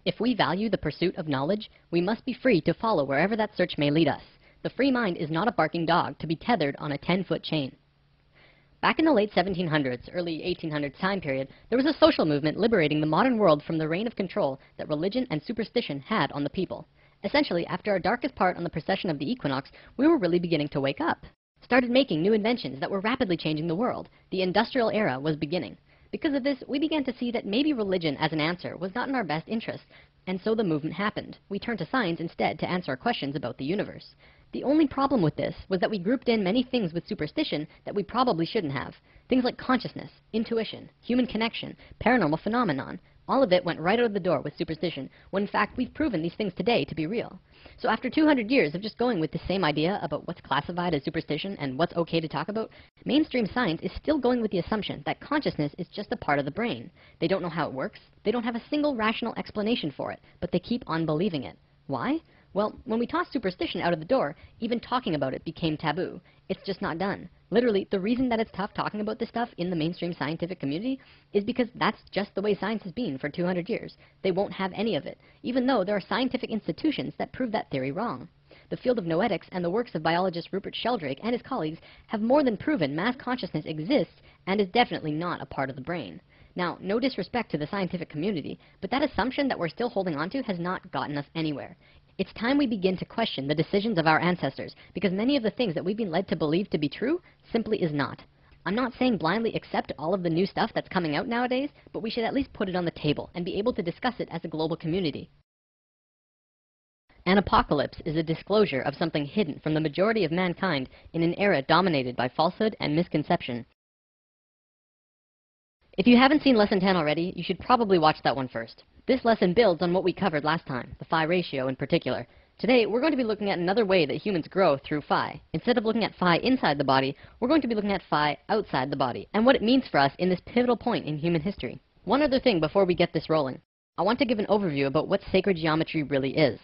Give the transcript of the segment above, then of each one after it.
If we value the pursuit of knowledge, we must be free to follow wherever that search may lead us. The free mind is not a barking dog to be tethered on a 10-foot chain. Back in the late 1700s, early 1800s time period, there was a social movement liberating the modern world from the reign of control that religion and superstition had on the people. Essentially, after our darkest part on the precession of the equinox, we were really beginning to wake up. Started making new inventions that were rapidly changing the world. The industrial era was beginning. Because of this, we began to see that maybe religion as an answer was not in our best interest, and so the movement happened. We turned to science instead to answer our questions about the universe. The only problem with this was that we grouped in many things with superstition that we probably shouldn't have. Things like consciousness, intuition, human connection, paranormal phenomenon. All of it went right out of the door with superstition, when in fact we've proven these things today to be real. So after 200 years of just going with the same idea about what's classified as superstition and what's okay to talk about, mainstream science is still going with the assumption that consciousness is just a part of the brain. They don't know how it works, they don't have a single rational explanation for it, but they keep on believing it. Why? Well, when we toss superstition out of the door, even talking about it became taboo. It's just not done. Literally, the reason that it's tough talking about this stuff in the mainstream scientific community is because that's just the way science has been for 200 years. They won't have any of it, even though there are scientific institutions that prove that theory wrong. The field of noetics and the works of biologist Rupert Sheldrake and his colleagues have more than proven mass consciousness exists and is definitely not a part of the brain. Now, no disrespect to the scientific community, but that assumption that we're still holding on to has not gotten us anywhere. It's time we begin to question the decisions of our ancestors, because many of the things that we've been led to believe to be true simply is not. I'm not saying blindly accept all of the new stuff that's coming out nowadays, but we should at least put it on the table and be able to discuss it as a global community. An apocalypse is a disclosure of something hidden from the majority of mankind in an era dominated by falsehood and misconception. If you haven't seen Lesson 10 already, you should probably watch that one first. This lesson builds on what we covered last time, the phi ratio in particular. Today, we're going to be looking at another way that humans grow through phi. Instead of looking at phi inside the body, we're going to be looking at phi outside the body, and what it means for us in this pivotal point in human history. One other thing before we get this rolling. I want to give an overview about what sacred geometry really is.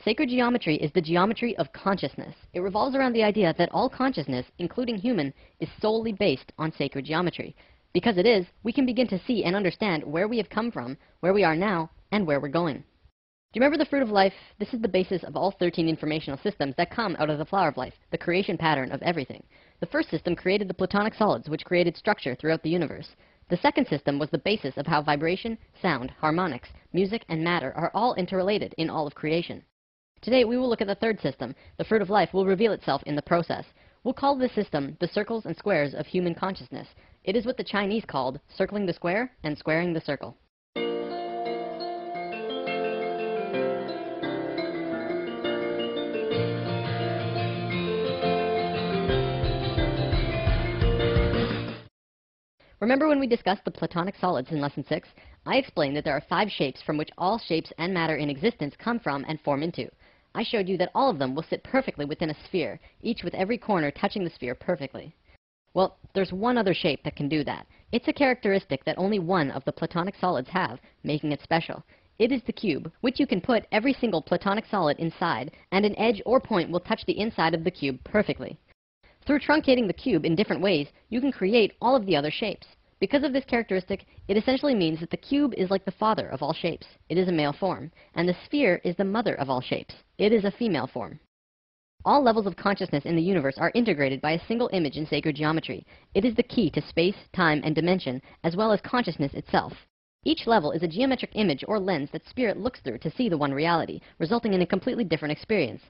Sacred geometry is the geometry of consciousness. It revolves around the idea that all consciousness, including human, is solely based on sacred geometry. Because it is, we can begin to see and understand where we have come from, where we are now, and where we're going. Do you remember the fruit of life? This is the basis of all 13 informational systems that come out of the flower of life, the creation pattern of everything. The first system created the platonic solids, which created structure throughout the universe. The second system was the basis of how vibration, sound, harmonics, music, and matter are all interrelated in all of creation. Today, we will look at the third system. The fruit of life will reveal itself in the process. We'll call this system the circles and squares of human consciousness. It is what the Chinese called circling the square and squaring the circle. Remember when we discussed the platonic solids in Lesson 6? I explained that there are 5 shapes from which all shapes and matter in existence come from and form into. I showed you that all of them will sit perfectly within a sphere, each with every corner touching the sphere perfectly. Well, there's one other shape that can do that. It's a characteristic that only one of the platonic solids have, making it special. It is the cube, which you can put every single platonic solid inside, and an edge or point will touch the inside of the cube perfectly. Through truncating the cube in different ways, you can create all of the other shapes. Because of this characteristic, it essentially means that the cube is like the father of all shapes. It is a male form, and the sphere is the mother of all shapes. It is a female form. All levels of consciousness in the universe are integrated by a single image in sacred geometry. It is the key to space, time, and dimension, as well as consciousness itself. Each level is a geometric image or lens that spirit looks through to see the one reality, resulting in a completely different experience.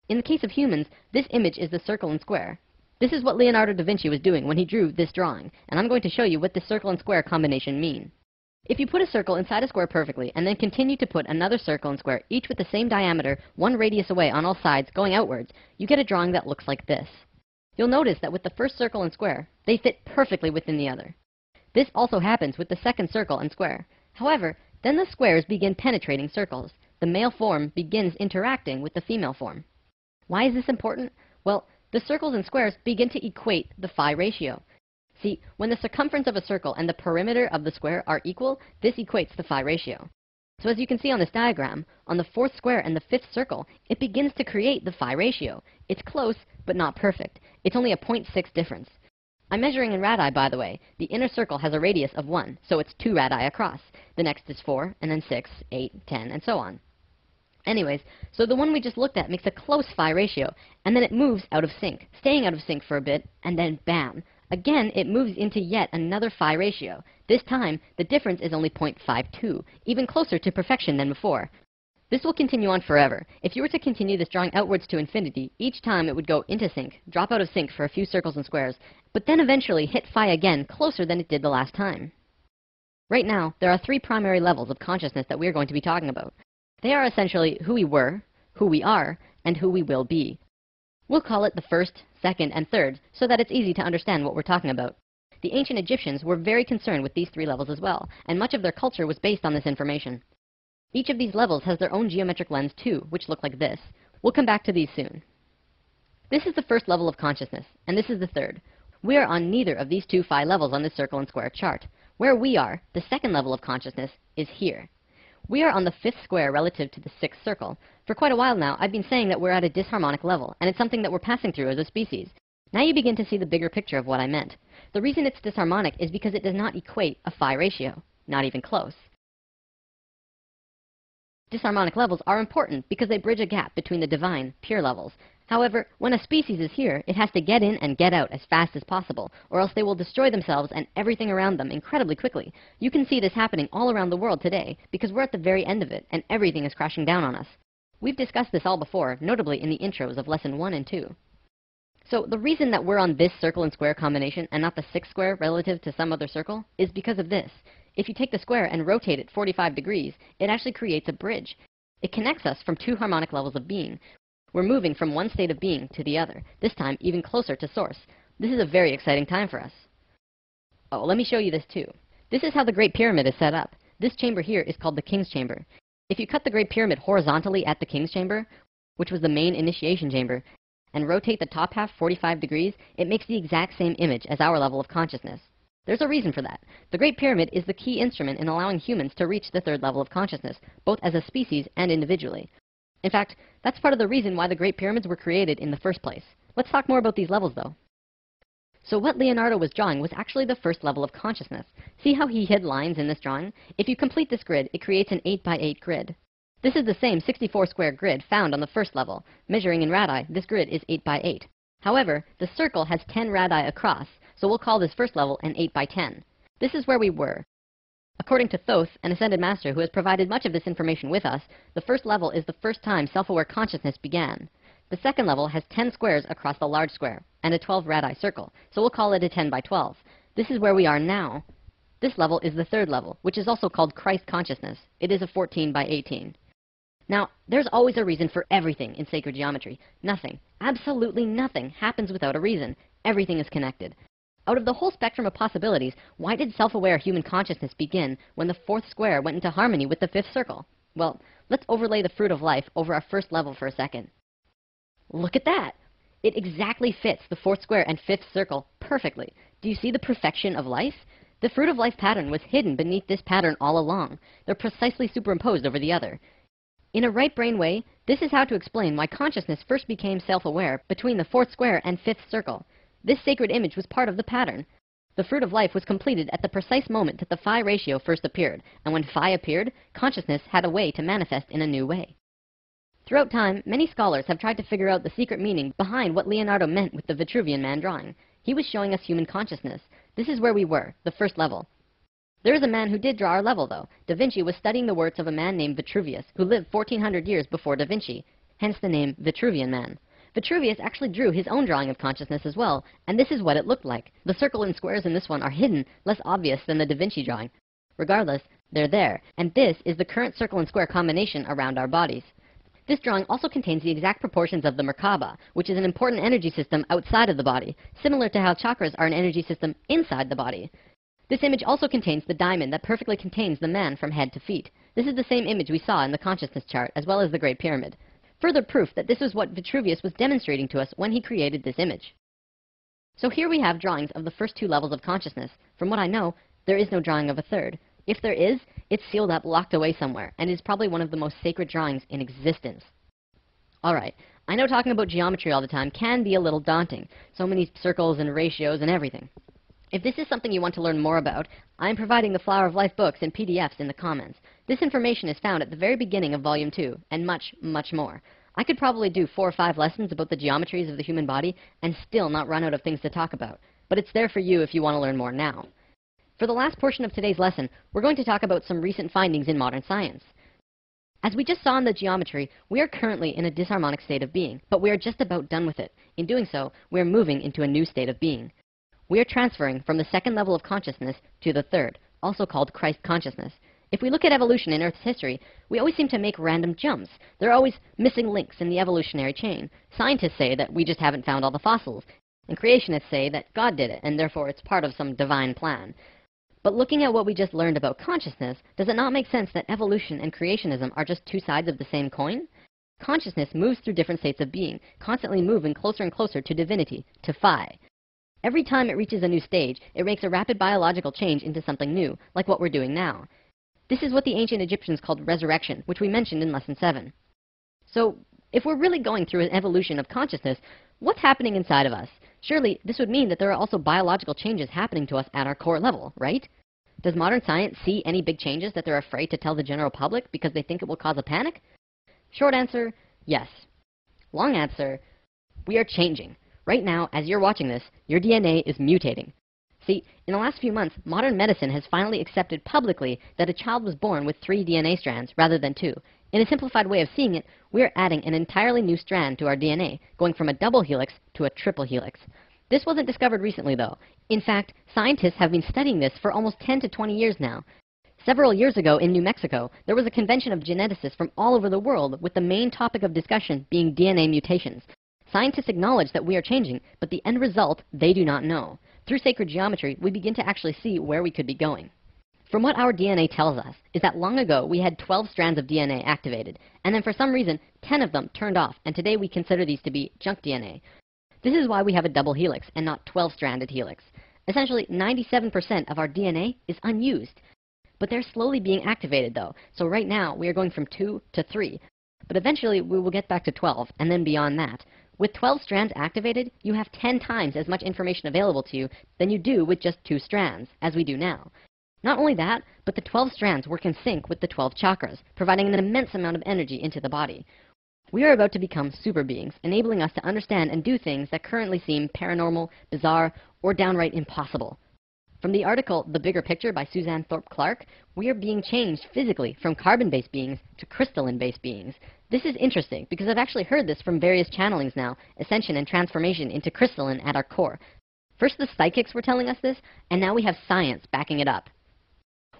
In the case of humans, this image is the circle and square. This is what Leonardo da Vinci was doing when he drew this drawing, and I'm going to show you what this circle and square combination mean. If you put a circle inside a square perfectly, and then continue to put another circle and square, each with the same diameter, one radius away on all sides, going outwards, you get a drawing that looks like this. You'll notice that with the first circle and square, they fit perfectly within the other. This also happens with the second circle and square. However, then the squares begin penetrating circles. The male form begins interacting with the female form. Why is this important? Well, the circles and squares begin to equate the phi ratio. See, when the circumference of a circle and the perimeter of the square are equal, this equates the phi ratio. So as you can see on this diagram, on the 4th square and the 5th circle, it begins to create the phi ratio. It's close, but not perfect. It's only a 0.6 difference. I'm measuring in radii, by the way. The inner circle has a radius of 1, so it's 2 radii across. The next is 4, and then 6, 8, 10, and so on. Anyways, so the one we just looked at makes a close phi ratio, and then it moves out of sync, staying out of sync for a bit, and then bam! Again, it moves into yet another phi ratio. This time, the difference is only 0.52, even closer to perfection than before. This will continue on forever. If you were to continue this drawing outwards to infinity, each time it would go into sync, drop out of sync for a few circles and squares, but then eventually hit phi again closer than it did the last time. Right now, there are 3 primary levels of consciousness that we are going to be talking about. They are essentially who we were, who we are, and who we will be. We'll call it the first, second, and third, so that it's easy to understand what we're talking about. The ancient Egyptians were very concerned with these 3 levels as well, and much of their culture was based on this information. Each of these levels has their own geometric lens too, which look like this. We'll come back to these soon. This is the first level of consciousness, and this is the third. We are on neither of these 2 phi levels on this circle and square chart. Where we are, the second level of consciousness, is here. We are on the 5th square relative to the 6th circle. For quite a while now, I've been saying that we're at a disharmonic level, and it's something that we're passing through as a species. Now you begin to see the bigger picture of what I meant. The reason it's disharmonic is because it does not equate a phi ratio, not even close. Disharmonic levels are important because they bridge a gap between the divine, pure levels. However, when a species is here, it has to get in and get out as fast as possible, or else they will destroy themselves and everything around them incredibly quickly. You can see this happening all around the world today, because we're at the very end of it, and everything is crashing down on us. We've discussed this all before, notably in the intros of Lesson 1 and 2. So the reason that we're on this circle and square combination, and not the 6th square relative to some other circle, is because of this. If you take the square and rotate it 45 degrees, it actually creates a bridge. It connects us from 2 harmonic levels of being. We're moving from one state of being to the other, this time even closer to source. This is a very exciting time for us. Oh, let me show you this too. This is how the Great Pyramid is set up. This chamber here is called the King's Chamber. If you cut the Great Pyramid horizontally at the King's Chamber, which was the main initiation chamber, and rotate the top half 45 degrees, it makes the exact same image as our level of consciousness. There's a reason for that. The Great Pyramid is the key instrument in allowing humans to reach the 3rd level of consciousness, both as a species and individually. In fact, that's part of the reason why the Great Pyramids were created in the first place. Let's talk more about these levels, though. So what Leonardo was drawing was actually the first level of consciousness. See how he hid lines in this drawing? If you complete this grid, it creates an 8 by 8 grid. This is the same 64 square grid found on the first level. Measuring in radii, this grid is 8 by 8. However, the circle has 10 radii across, so we'll call this first level an 8 by 10. This is where we were. According to Thoth, an Ascended Master who has provided much of this information with us, the first level is the first time self-aware consciousness began. The second level has 10 squares across the large square, and a 12 radii circle, so we'll call it a 10 by 12. This is where we are now. This level is the 3rd level, which is also called Christ consciousness. It is a 14 by 18. Now, there's always a reason for everything in sacred geometry. Nothing, absolutely nothing, happens without a reason. Everything is connected. Out of the whole spectrum of possibilities, why did self-aware human consciousness begin when the 4th square went into harmony with the 5th circle? Well, let's overlay the fruit of life over our first level for a second. Look at that! It exactly fits the 4th square and 5th circle perfectly. Do you see the perfection of life? The fruit of life pattern was hidden beneath this pattern all along. They're precisely superimposed over the other. In a right brain way, this is how to explain why consciousness first became self-aware between the 4th square and 5th circle. This sacred image was part of the pattern. The fruit of life was completed at the precise moment that the phi ratio first appeared, and when phi appeared, consciousness had a way to manifest in a new way. Throughout time, many scholars have tried to figure out the secret meaning behind what Leonardo meant with the Vitruvian Man drawing. He was showing us human consciousness. This is where we were, the first level. There is a man who did draw our level, though. Da Vinci was studying the works of a man named Vitruvius, who lived 1400 years before Da Vinci, hence the name Vitruvian Man. Vitruvius actually drew his own drawing of consciousness as well, and this is what it looked like. The circle and squares in this one are hidden, less obvious than the Da Vinci drawing. Regardless, they're there, and this is the current circle and square combination around our bodies. This drawing also contains the exact proportions of the Merkaba, which is an important energy system outside of the body, similar to how chakras are an energy system inside the body. This image also contains the diamond that perfectly contains the man from head to feet. This is the same image we saw in the consciousness chart, as well as the Great Pyramid. Further proof that this is what Vitruvius was demonstrating to us when he created this image. So here we have drawings of the first 2 levels of consciousness. From what I know, there is no drawing of a third. If there is, it's sealed up, locked away somewhere, and is probably one of the most sacred drawings in existence. Alright, I know talking about geometry all the time can be a little daunting. So many circles and ratios and everything. If this is something you want to learn more about, I'm providing the Flower of Life books and PDFs in the comments. This information is found at the very beginning of Volume 2, and much, much more. I could probably do 4 or 5 lessons about the geometries of the human body and still not run out of things to talk about. But it's there for you if you want to learn more now. For the last portion of today's lesson, we're going to talk about some recent findings in modern science. As we just saw in the geometry, we are currently in a disharmonic state of being, but we are just about done with it. In doing so, we are moving into a new state of being. We are transferring from the second level of consciousness to the third, also called Christ consciousness. If we look at evolution in Earth's history, we always seem to make random jumps. There are always missing links in the evolutionary chain. Scientists say that we just haven't found all the fossils, and creationists say that God did it, and therefore it's part of some divine plan. But looking at what we just learned about consciousness, does it not make sense that evolution and creationism are just two sides of the same coin? Consciousness moves through different states of being, constantly moving closer and closer to divinity, to Phi. Every time it reaches a new stage, it makes a rapid biological change into something new, like what we're doing now. This is what the ancient Egyptians called resurrection, which we mentioned in Lesson 7. So, if we're really going through an evolution of consciousness, what's happening inside of us? Surely, this would mean that there are also biological changes happening to us at our core level, right? Does modern science see any big changes that they're afraid to tell the general public because they think it will cause a panic? Short answer, yes. Long answer, we are changing. Right now, as you're watching this, your DNA is mutating. See, in the last few months, modern medicine has finally accepted publicly that a child was born with 3 DNA strands rather than 2. In a simplified way of seeing it, we are adding an entirely new strand to our DNA, going from a double helix to a triple helix. This wasn't discovered recently, though. In fact, scientists have been studying this for almost 10 to 20 years now. Several years ago in New Mexico, there was a convention of geneticists from all over the world with the main topic of discussion being DNA mutations. Scientists acknowledge that we are changing, but the end result they do not know. Through sacred geometry, we begin to actually see where we could be going. From what our DNA tells us is that long ago we had 12 strands of DNA activated, and then for some reason 10 of them turned off, and today we consider these to be junk DNA. This is why we have a double helix and not 12-stranded helix. Essentially, 97% of our DNA is unused. But they're slowly being activated though, so right now we are going from 2 to 3. But eventually we will get back to 12, and then beyond that. With 12 strands activated, you have 10 times as much information available to you than you do with just 2 strands, as we do now. Not only that, but the 12 strands work in sync with the 12 chakras, providing an immense amount of energy into the body. We are about to become super beings, enabling us to understand and do things that currently seem paranormal, bizarre, or downright impossible. From the article The Bigger Picture by Suzanne Thorpe Clarke, we are being changed physically from carbon-based beings to crystalline-based beings. This is interesting because I've actually heard this from various channelings now, ascension and transformation into crystalline at our core. First the psychics were telling us this, and now we have science backing it up.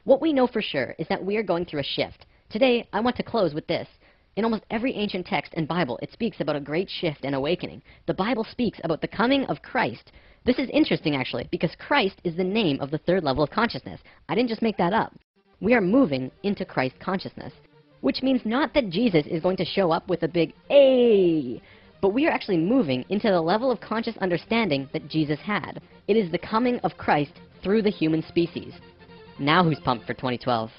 What we know for sure is that we are going through a shift. Today, I want to close with this. In almost every ancient text and Bible, it speaks about a great shift and awakening. The Bible speaks about the coming of Christ. This is interesting, actually, because Christ is the name of the third level of consciousness. I didn't just make that up. We are moving into Christ consciousness, which means not that Jesus is going to show up with a big "Ay!" but we are actually moving into the level of conscious understanding that Jesus had. It is the coming of Christ through the human species. Now who's pumped for 2012?